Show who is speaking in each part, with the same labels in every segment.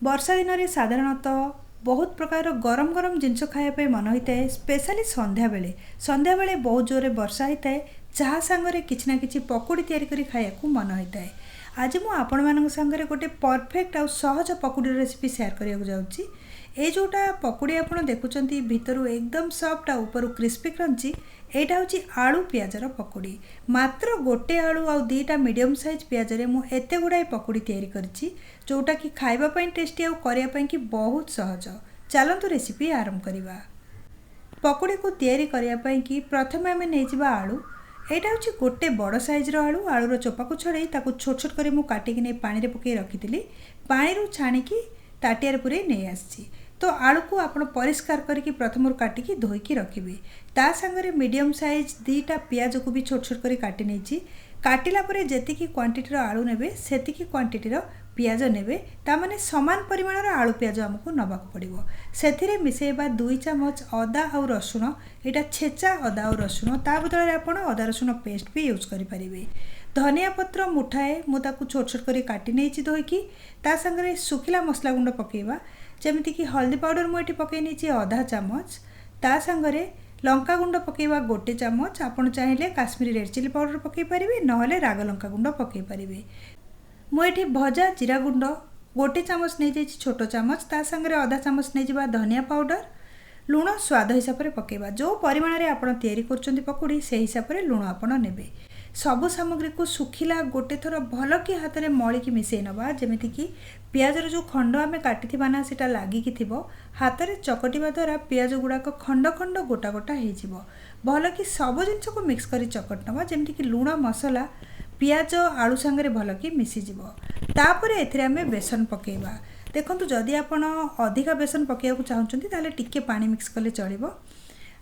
Speaker 1: वर्षा दिन में साधारणतः बहुत प्रकार गरम गरम जिनस खायापी मन होता है। स्पेशली संध्या बेले बहुत जोरे वर्षा होता है। चाह सांगरे किछि ना किछि पकुड़ी तैयारी करी खाया मन होता है। आज मु आपण मान सांगरे गोटे परफेक्ट आउ सहज पकुड़ी रेसिपी शेयर करने जाऊँगी। ये जोटा पकुड़ी आपड़ देखुंत भितर एकदम सॉफ्ट आ ऊपर क्रिस्पी क्रंची, एटा हूँ आलू पियाजर पकुड़ी। मात्र गोटे आलू आ दुईटा मीडियम साइज पियाजरे मु एते गुड़ाए पकुड़ी तैयारी करछि, जोटा कि खाइबा पई टेस्टी आ करिया कि बहुत सहज। चलंतु रेसिपी आरंभ करिबा। पकुड़ी को तैयारी करिया पई कि प्रथमे आमे नै जिबा आलू। एटा हूँ गोटे बड़ साइज आलू। आलूर चोपा को छड़ाई ताकू छोट छोट करी मु काटिकी नै पानी रे पकई रखिथिली। पानी रु छाणीकी ताटियार पुरे नै आछि। तो आलू को आपण परिष्कार करके प्रथम काटिकी धोईकी रखिए। ता संगे मीडियम साइज दुईटा पियाज को भी छोट छोट कर काटी नहीं। काटिला परे जेतिकी क्वांटिटीर आलू नेबे सेतिकी क्वांटिटीर पियाज नेबे। तामाने समान परिमाणर आलू पियाज हमको नबाक पड़िबो। सेथिरे मिसेइबा 2 चमच अदा और रसुण। एटा छेचा अदा और रसुण। ता बदले आपण अदा रसुण पेस्ट भी यूज करि परिबे। धनिया पत्र मुठाए मुताकू छोट छोट कर काटी नहीं धोईकी। ता संगे सुखिला मसला गुंड पकेइबा, जमीती कि हल्दी पाउडर मुझे पकई नहीं आधा चामच। ता संगे लंका गुंड पकेइबा गोटे चामच। आपन चाहिए काश्मीरी रेड चिली पाउडर पकई पारिबे, नहले राग लंका गुंड पकई पारिबे। मुझे भजा जीरा गुंड गोटे चामच नहीं जाइए छोट चामच। ता संगे आधा चामच नहीं जावा धनिया पाउडर। लुण स्वाद हिसाब से पकेइबा। जो परिमाण रे आपन तैयारी करछन्ती पकुड़ी से हिसाब से लुण आपन नेबे। सबु सामग्री को सुखिला गोटे थर भल कि हाथ में मलिकी मिसई नवा, जमीती कि पियाजर जो खंड आम काटी ना सीटा लागिकी थी। हाथ में चकटिवा द्वारा पियाज गुड़ाक खंड खंड गोटा गोटा हो भल कि सब जिनस को मिक्स कर चकट नवा, जमीती कि लुण मसला पियाज आलू सांगे भल कि मिसीज। तापर एथिरे आमे बेसन पकेइबा। देखंतु जदि आपण अधिका बेसन पकेइବାକୁ चाहुचंती ताले टिके पानी मिक्स कले चलिबो।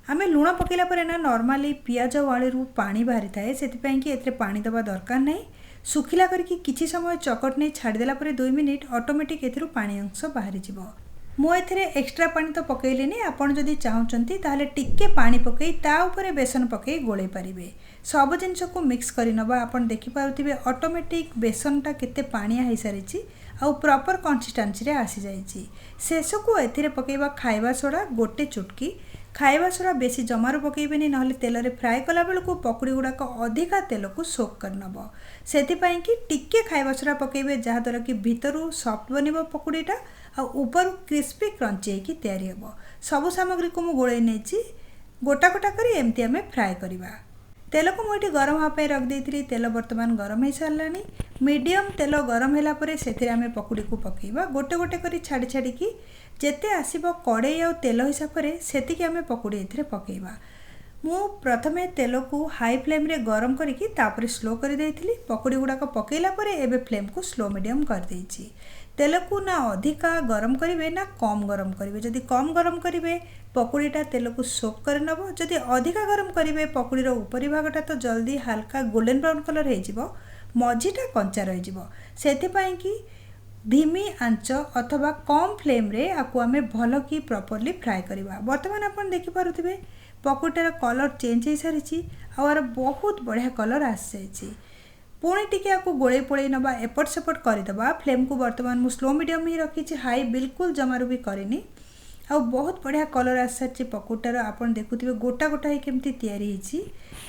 Speaker 1: आमे लुण पकेला पर ना नॉर्मली पियाज आलू पानी बाहरी थाए, सेतिपई कि एथरे पानी दबा दरकार नहीं। सुखिला करके किछि समय चकट नहीं छाड़देला पर 2 मिनिट ऑटोमेटिक एथरु पानी अंश बाहरी जिवो। मु एथरे एक्स्ट्रा पानी तो पकेइलेनी। आपण जदि चाहुचंती ताले टिके पानी पकेई ता ऊपर बेसन पकेई गोळेई पारिबे। सब जिनस को मिक्स करि नबा। आपण देखि पारुथिबे ऑटोमेटिक बेसनटा केते पानिया हेई सारिछि आ प्रॉपर कंसिस्टेंसी रे आसी जाइछि। शेष को एथिरे पकेइबा खाइबा सोडा गोटे चुटकी। खाइबा सोडा बेसी जमारू पकेइबेनी, नहले तेल रे फ्राए कला बेलू पकुड़ी गुड़ाक अधिका तेल को सोक कर नब। सेतिपई कि टिके खाइबा सोडा पकेइबे, जहा द्वारा कि भितरु सॉफ्ट बनिबो पकुड़ीटा आ ऊपर क्रिस्पी क्रंची हेकी तैयारी हेबो। सबु सामग्री को मु गोळेई नेछि। गोटा गोटा करी एमती आमे फ्राए करिबा। तेल को मुझे गरम हाँपाई रख देती। तेल बर्तमान गरम हो सारानी। मीडियम तेल गरम होला परे सेथिरे आमे पकुड़ी को पकेइबा। गोटे गोटे करी छाड़ी छाड़ी की जेते आसीबो कड़े आ तेल हिसाब से सेतिकी आमे पकुड़ी एथिरे पकेइबा। मु प्रथमे तेल को हाई फ्लेम रे गरम करिकी तापरे स्लो कर देइथिली। पकुड़ी गुड़ाक पकेइला परे एबे फ्लेम को स्लो मीडियम कर देइछि। तेल को ना अधिका गरम करिवे ना कम गरम करिवे। जदि कम गरम करिवे पकुड़ीटा तेल को सोक कर नब। जदि अधिका गरम करिवे पकुड़ीर उपरी भागटा तो जल्दी हल्का गोल्डन ब्राउन कलर हो जिवो, मझीटा कंचा रहि जिवो। सेथिपई कि धीमी आंच अथवा कम फ्लेम रे आकु आमे भल कि प्रॉपर्ली फ्राए करिबा। वर्तमान आपण देखि पारुथिबे पकुड़ीटार कलर चेंज हो सारिछि और बहुत बढ़िया कलर आसी जाइछि। पुणी टिके आपको गोले पोड़े नबा, एपट सेपट करदे। फ्लेम को बर्तमान मु स्लो मीडियम ही रखी, हाई बिल्कुल जमारू भी करेनी। आ बहुत बढ़िया कलर आसी सारी पकुड़ार। आपन देखुथिबे गोटा गोटा ही केमती तैयारी होइछि।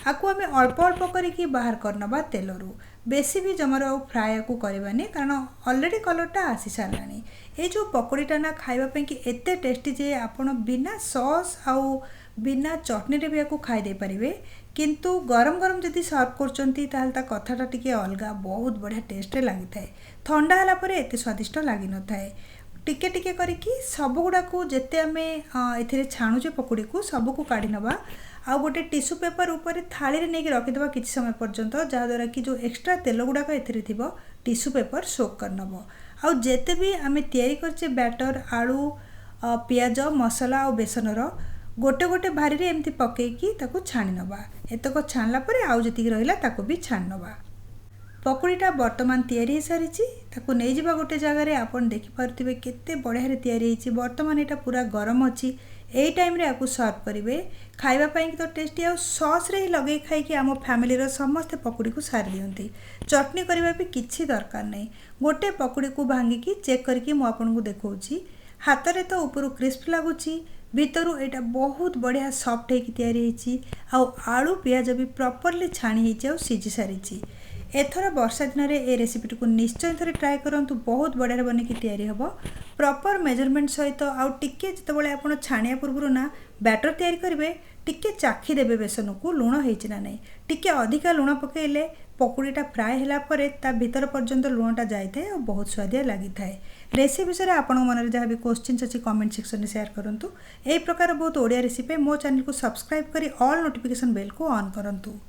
Speaker 1: आकु आमे अल्प अल्प करिकी बाहर करनबा तेलरू। बेसी भी जमारू आ फ्राए को करबानी, कारण ऑलरेडी कलरटा आसी सारानी। ए जो पकुड़ीटा ना खाइबा पे कि एते टेस्टी जे आपण बिना सॉस आउ बिना चटनी रे भी आकु खाइ दे परिबे। किंतु गरम गरम जदि सर्व करचंती ताहले ता कथाटा टिके अलगा बहुत बढ़िया टेस्ट लागि थाए। ठंडा हला परे एते स्वादिष्ट लागि न थाए। टिके टिके करिकी सब गुडा को जेते आमे एथिरे छाणुचे पकुड़ी को सब को काढी नबा। आ गोटे टिश्यू पेपर ऊपर थाली रे नेकी रखि देबा किछि समय पर्यंत, जहा द्वारा कि जो एक्स्ट्रा तेल गुडा एथिरे थिबो टिश्यू पेपर सोक कर नबो। आ जेते भी आमे तैयारी करचे बैटर आलू पियाज मसला और बेसनर गोटे गोटे भारी रे एमती पकेकी ताको छाणी नबा। एतक छाणला परे आउ जति रहिला ताको भी छाण नबा। पकुड़ीटा बर्तमान तैयारी हो सारी। ताको नहीं जिबा गोटे जगह रे। आपण देखि पारुथिबे केते बढ़िया रे तैयारी होइछि। बर्तमान एटा पूरा गरम अछि। यही टाइम रे आपको सर्व करेंगे खाइबा पाई तो टेस्टी आ सॉस रे ही लगे खाई आम फैमिली समस्ते पकुड़ी को सारी दियंती। चटनी करबा भी किछि दरकार नहीं। गोटे पकुड़ी को भांगिकी चेक करके मु आपनको देखौछि। हाथ रे तो ऊपर क्रिस्प लगुची भितरु एटा बहुत बढ़िया सॉफ्ट होगी तैयारी होइछि। आलू पियाज भी प्रॉपरली छाणी होइछि आ सिझी सारिछि। एथर वर्षा दिन में ये रेसिपी को निश्चय थे ट्राए करूँ बहुत बढ़िया बनिकी तैयारी हम प्रॉपर मेजरमेंट सहित आउ टिके जितेबाला आप छाणिया पूर्व ना बैटर तैयारी करेंगे टिके चाखी देबे बेसन को लुण होइछि ना नहीं। टिके अधिका लुण पकेइले पकुड़ीटा फ्राए होला परे ता भीतर पर्यंत लुणटा जाइए और बहुत स्वादिया लगी थाए। रेसिपी विषय आपण मन जहाँ भी क्वेश्चन अच्छी कमेंट सेक्शन में शेयर करूँ। यही प्रकार बहुत ओडिया रेसिपी मो चैनल को सब्सक्राइब करी ऑल नोटिफिकेशन बेल को ऑन करूँ।